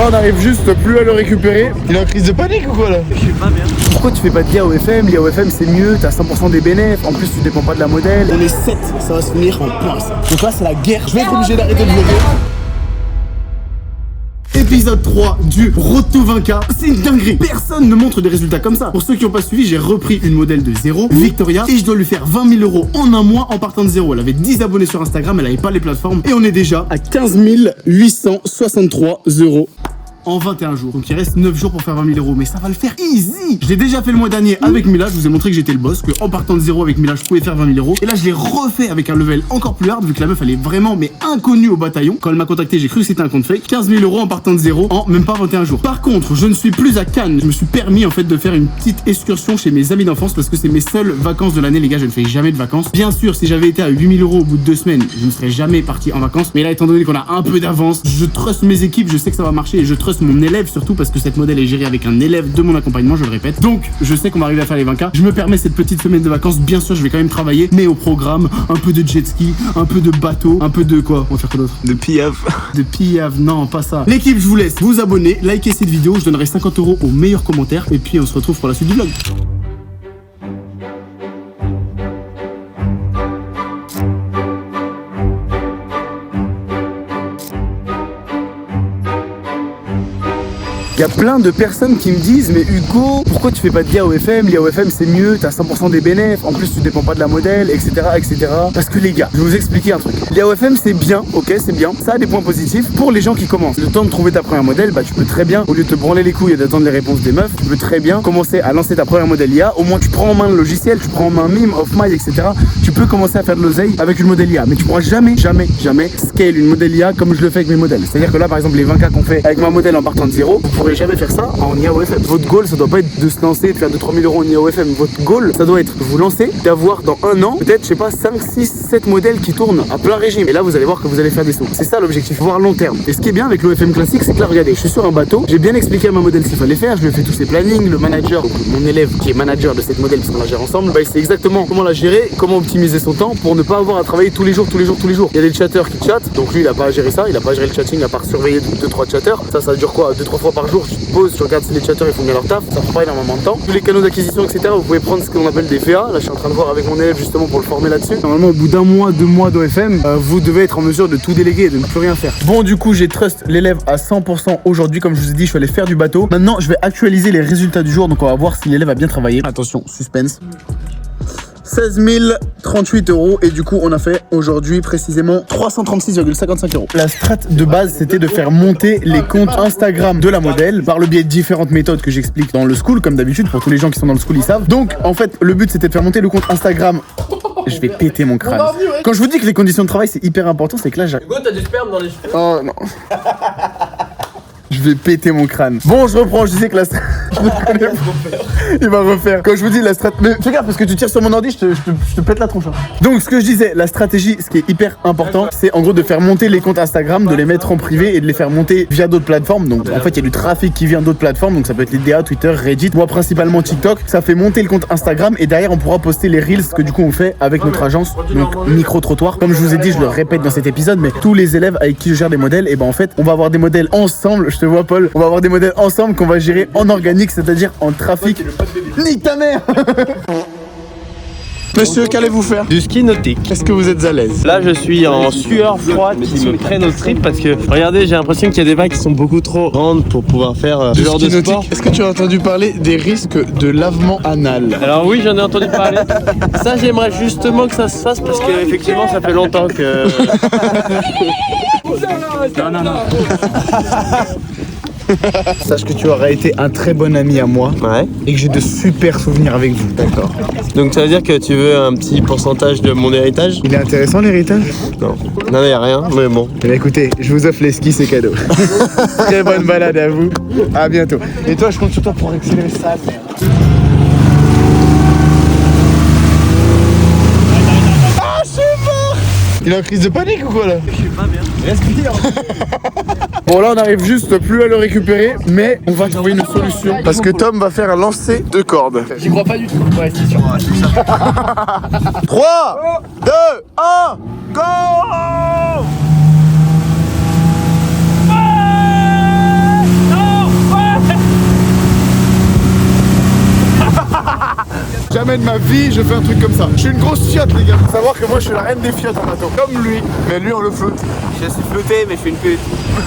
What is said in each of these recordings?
on arrive juste plus à le récupérer. Il est en crise de panique ou quoi là? Je suis pas bien. Pourquoi tu fais pas de l'IA au FM? L'IA au FM c'est mieux, t'as 100% des bénéfices, en plus tu dépends pas de la modèle. On est 7, ça va se finir en pince. Donc là c'est la guerre, je vais être obligé d'arrêter de vlogger. Épisode 3 du Road to 20K, c'est une dinguerie. Personne ne montre des résultats comme ça. Pour ceux qui n'ont pas suivi, j'ai repris une modèle de zéro, Victoria, et je dois lui faire 20 000 € en un mois en partant de zéro. Elle avait 10 abonnés sur Instagram, elle avait pas les plateformes, et on est déjà à 15 863 € en 21 jours. Donc il reste 9 jours pour faire 20 000 €, mais ça va le faire easy. Je l'ai déjà fait le mois dernier avec Mila, je vous ai montré que j'étais le boss, que en partant de zéro avec Mila je pouvais faire 20 000 €. Et là je l'ai refait avec un level encore plus hard, vu que la meuf elle est vraiment mais inconnue au bataillon. Quand elle m'a contacté, j'ai cru que c'était un compte fake. 15 000 € en partant de zéro en même pas 21 jours. Par contre, je ne suis plus à Cannes. Je me suis permis en fait de faire une petite excursion chez mes amis d'enfance parce que c'est mes seules vacances de l'année, les gars. Je ne fais jamais de vacances. Bien sûr, si j'avais été à 8 000 € au bout de 2 semaines, je ne serais jamais parti en vacances. Mais là, étant donné qu'on a un peu d'avance, je trust mes équipes, je sais que ça va marcher et je trust mon élève surtout parce que cette modèle est gérée avec un élève de mon accompagnement, je le répète. Donc, je sais qu'on va arriver à faire les 20K. Je me permets cette petite semaine de vacances. Bien sûr, je vais quand même travailler, mais au programme, un peu de jet ski, un peu de bateau, un peu de quoi? On va faire quoi d'autre? De piaf. De piaf, non, pas ça. L'équipe, je vous laisse vous abonner, liker cette vidéo. Je donnerai 50 € aux meilleurs commentaires. Et puis, on se retrouve pour la suite du vlog. Il y a plein de personnes qui me disent mais Hugo, pourquoi tu fais pas de l'IA au FM? L'IA au FM c'est mieux, t'as 100% des bénéfices, en plus tu dépends pas de la modèle, etc. etc. Parce que les gars, je vais vous expliquer un truc. L'IA au FM c'est bien, ok c'est bien, ça a des points positifs pour les gens qui commencent. Le temps de trouver ta première modèle, bah tu peux très bien, au lieu de te branler les couilles et d'attendre les réponses des meufs, tu peux très bien commencer à lancer ta première modèle IA. Au moins tu prends en main le logiciel, tu prends en main Mime, OffMind, etc. Tu peux commencer à faire de l'oseille avec une modèle IA, mais tu pourras jamais scale une modèle IA comme je le fais avec mes modèles. C'est-à-dire que là par exemple les 20K qu'on fait avec ma modèle en partant de zéro, vous pourrez jamais faire ça en IA au FM. Votre goal, ça doit pas être de se lancer, de faire 2-3 000 € en IA au FM. Votre goal, ça doit être de vous lancer, d'avoir dans un an, peut-être, je sais pas, 5, 6, 7 modèles qui tournent à plein régime. Et là, vous allez voir que vous allez faire des sous. C'est ça l'objectif, voir long terme. Et ce qui est bien avec l'OFM classique, c'est que là, regardez, je suis sur un bateau, j'ai bien expliqué à ma modèle ce qu'il fallait faire, je lui ai fait tous ses plannings, le manager, donc mon élève qui est manager de cette modèle, parce qu'on la gère ensemble, bah, il sait exactement comment la gérer, comment optimiser son temps pour ne pas avoir à travailler tous les jours. Il y a des chatteurs qui chattent, donc lui, il a pas à gérer ça, il a pas à gérer le chatting, à part surveiller 2-3 chatteurs. Ça dure quoi? 2-3 fois par jour, tu te poses, tu regardes si les chatteurs ils font bien leur taf, ça prend pas énormément de temps. Tous les canaux d'acquisition, etc. Vous pouvez prendre ce qu'on appelle des VA. Là, je suis en train de voir avec mon élève justement pour le former là-dessus. Normalement, au bout d'un mois, 2 mois d'OFM, vous devez être en mesure de tout déléguer et de ne plus rien faire. Bon, du coup, j'ai trust l'élève à 100% aujourd'hui. Comme je vous ai dit, je suis allé faire du bateau. Maintenant, je vais actualiser les résultats du jour. Donc, on va voir si l'élève a bien travaillé. Attention, suspense. 16 038 € et du coup on a fait aujourd'hui précisément 336,55 €. La strat de base c'était de faire monter les comptes Instagram de la modèle par le biais de différentes méthodes que j'explique dans le school comme d'habitude. Pour tous les gens qui sont dans le school ils savent. Donc en fait le but c'était de faire monter le compte Instagram. Je vais péter mon crâne. Quand je vous dis que les conditions de travail c'est hyper important, c'est que là j'ai... Hugo, t'as du sperme dans les cheveux? Oh non. Je vais péter mon crâne. Bon, je reprends, je disais que la strat... Je le connais pas. Il va refaire. Quand je vous dis la strat... Mais fais gaffe, parce que tu tires sur mon ordi, je te pète la tronche. Donc, ce que je disais, la stratégie, ce qui est hyper important, c'est en gros de faire monter les comptes Instagram, de les mettre en privé et de les faire monter via d'autres plateformes. Donc, en fait, il y a du trafic qui vient d'autres plateformes. Donc, ça peut être les DA, Twitter, Reddit, moi principalement TikTok. Ça fait monter le compte Instagram et derrière, on pourra poster les Reels que du coup, on fait avec notre agence. Donc, micro-trottoir. Comme je vous ai dit, je le répète dans cet épisode, mais tous les élèves avec qui je gère des modèles, et ben en fait, on va avoir des modèles ensemble. Je te vois, Paul. On va avoir des modèles ensemble qu'on va gérer en organique, c'est-à-dire en trafic. Nique ta mère. Monsieur, qu'allez-vous faire? Du ski nautique. Est-ce que vous êtes à l'aise? Là, je suis en sueur froide qui me prennent au trip parce que, regardez, j'ai l'impression qu'il y a des vagues qui sont beaucoup trop grandes pour pouvoir faire ce genre de sport. Est-ce que tu as entendu parler des risques de lavement anal? Alors oui, j'en ai entendu parler. Ça, j'aimerais justement que ça se fasse parce que effectivement, ça fait longtemps que... Non. Sache que tu auras été un très bon ami à moi. Ouais. Et que j'ai de super souvenirs avec vous. D'accord. Donc ça veut dire que tu veux un petit pourcentage de mon héritage? Il est intéressant l'héritage? Non. Non, il n'y a rien, mais bon. Eh bien, écoutez, je vous offre les skis, c'est cadeau. Très bonne balade à vous. À bientôt. Et toi, je compte sur toi pour accélérer ça. Ah, je suis mort! Il est en crise de panique ou quoi là? Je suis pas bien. Respire. Bon là on arrive juste plus à le récupérer, mais on va trouver une solution parce que Tom va faire un lancer de corde. J'y crois pas du tout. Ouais, c'est sûr. 3, 2, 1, go! jamais de ma vie je fais un truc comme ça. Je suis une grosse fiotte les gars. Faut savoir que moi je suis la reine des fiottes en bateau. Comme lui, mais lui on le flotte. Je suis flotté, mais je suis une pute.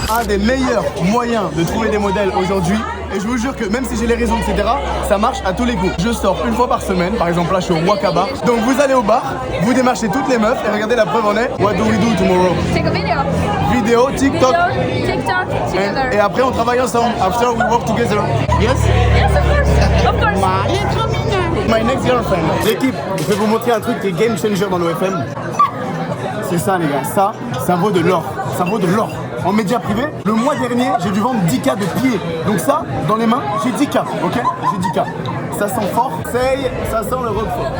Un des meilleurs moyens de trouver des modèles aujourd'hui. Et je vous jure que même si j'ai les réseaux, etc., ça marche à tous les coups. Je sors une fois par semaine, par exemple là je suis au Wakaba. Donc vous allez au bar, vous démarchez toutes les meufs et regardez la preuve en est. What do we do tomorrow? Take a video. Vidéo, TikTok. TikTok together. Et après on travaille ensemble. After we work together. Yes? Yes, of course. My next girlfriend. L'équipe, je vais vous montrer un truc qui est game changer dans l'OFM. C'est ça les gars, ça vaut de l'or. Ça vaut de l'or. En média privé, le mois dernier, j'ai dû vendre 10K de pieds. Donc ça, dans les mains, j'ai 10K, ok? J'ai 10K. Ça sent fort. Ça sent le roquefort.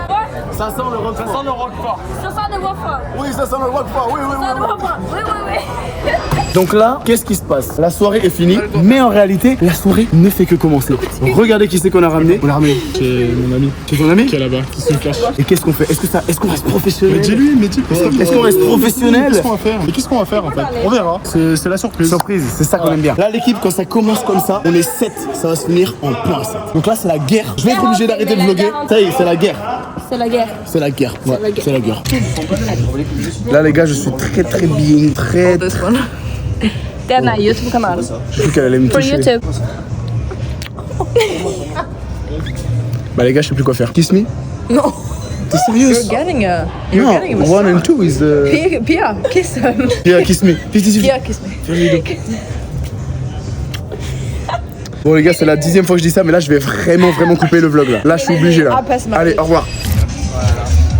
Ça sent le roquefort. Ça sent le roquefort. Ça sent le waffle. Oui, ça sent le roquefort. Oui, oui, Ça sent le oui. waffle. Oui, oui, oui. Donc là, qu'est-ce qui se passe? La soirée est finie, mais en réalité, la soirée ne fait que commencer. Regardez qui c'est qu'on a ramené. On l'a ramené. C'est mon ami C'est ton ami? qui est là-bas, qui se cache. Et qu'est-ce qu'on fait? Est-ce qu'on reste professionnel? Mais dis-lui, mais dis. Est-ce qu'on reste professionnel? Qu'est-ce qu'on va faire? Mais qu'est-ce qu'on va faire en fait? On verra. C'est la surprise. Surprise, c'est ça qu'on aime bien. Là, l'équipe, quand ça commence comme ça, on est 7, ça va se finir en point 7. Donc là, c'est la guerre. Je vais être obligé d'arrêter de vlogger. Ça y est, c'est la guerre. C'est la guerre. C'est la guerre. Ouais, c'est la guerre. Là, les gars, je suis très très bien. Très. This one. Det är den här YouTube-kanalen. J'ai cru qu'elle allait me For toucher. YouTube. Bah, les gars, je sais plus quoi faire. Kiss me? No. T'es sérieux? Getting a. You're No, getting a 1 and 2 is the. Pia, kiss him. Yeah, kiss me. 50-50. Pia, kiss me. Bon, les gars, c'est la 10e fois que je dis ça, mais là, je vais vraiment couper le vlog là. Là, je suis obligé là. Ah, passe ma Allez, vie. au revoir.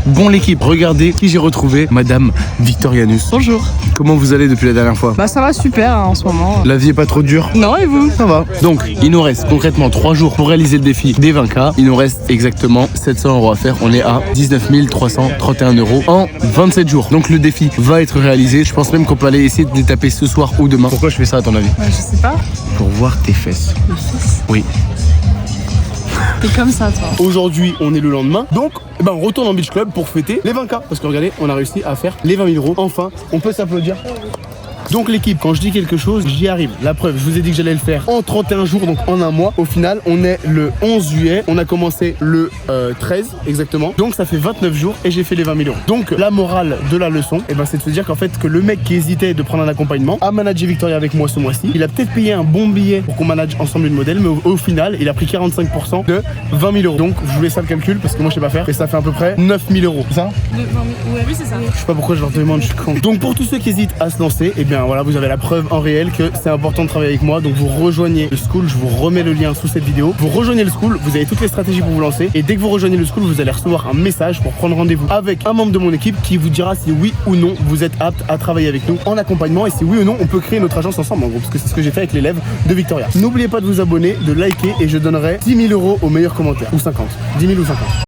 Bon l'équipe, regardez qui j'ai retrouvé, Madame Victorianus. Bonjour. Comment vous allez depuis la dernière fois? Bah ça va super hein, en ce moment. La vie est pas trop dure? Non et vous? Ça va. Donc, il nous reste concrètement 3 jours pour réaliser le défi des 20K. Il nous reste exactement 700 € à faire. On est à 19 331 € en 27 jours. Donc le défi va être réalisé. Je pense même qu'on peut aller essayer de les taper ce soir ou demain. Pourquoi je fais ça à ton avis? Je sais pas. Pour voir tes fesses. Oui. T'es comme ça toi. Aujourd'hui, on est le lendemain. Donc, eh ben, on retourne en Beach Club pour fêter les 20K. Parce que regardez, on a réussi à faire les 20 000 €. Enfin, on peut s'applaudir. Donc l'équipe, quand je dis quelque chose, j'y arrive. La preuve, je vous ai dit que j'allais le faire en 31 jours, donc en un mois. Au final, on est le 11 juillet. On a commencé le 13 exactement. Donc ça fait 29 jours et j'ai fait les 20 000 €. Donc la morale de la leçon, eh ben, c'est de se dire qu'en fait que le mec qui hésitait de prendre un accompagnement a managé Victoria avec moi ce mois-ci. Il a peut-être payé un bon billet pour qu'on manage ensemble une modèle, mais au final, il a pris 45% de 20 000 €. Donc je voulais ça le calcul parce que moi je sais pas faire. Et ça fait à peu près 9 000 €. C'est ça? Oui c'est ça. Je sais pas pourquoi je leur demande, je suis con. Donc pour tous ceux qui hésitent à se lancer, eh bien voilà, vous avez la preuve en réel que c'est important de travailler avec moi. Donc vous rejoignez le school, je vous remets le lien sous cette vidéo. Vous rejoignez le school, vous avez toutes les stratégies pour vous lancer. Et dès que vous rejoignez le school, vous allez recevoir un message pour prendre rendez-vous avec un membre de mon équipe qui vous dira si oui ou non vous êtes apte à travailler avec nous en accompagnement et si oui ou non on peut créer notre agence ensemble en gros, parce que c'est ce que j'ai fait avec l'élève de Victoria. N'oubliez pas de vous abonner, de liker et je donnerai 10 000 € aux meilleurs commentaires. Ou 50. 10 000 ou 50.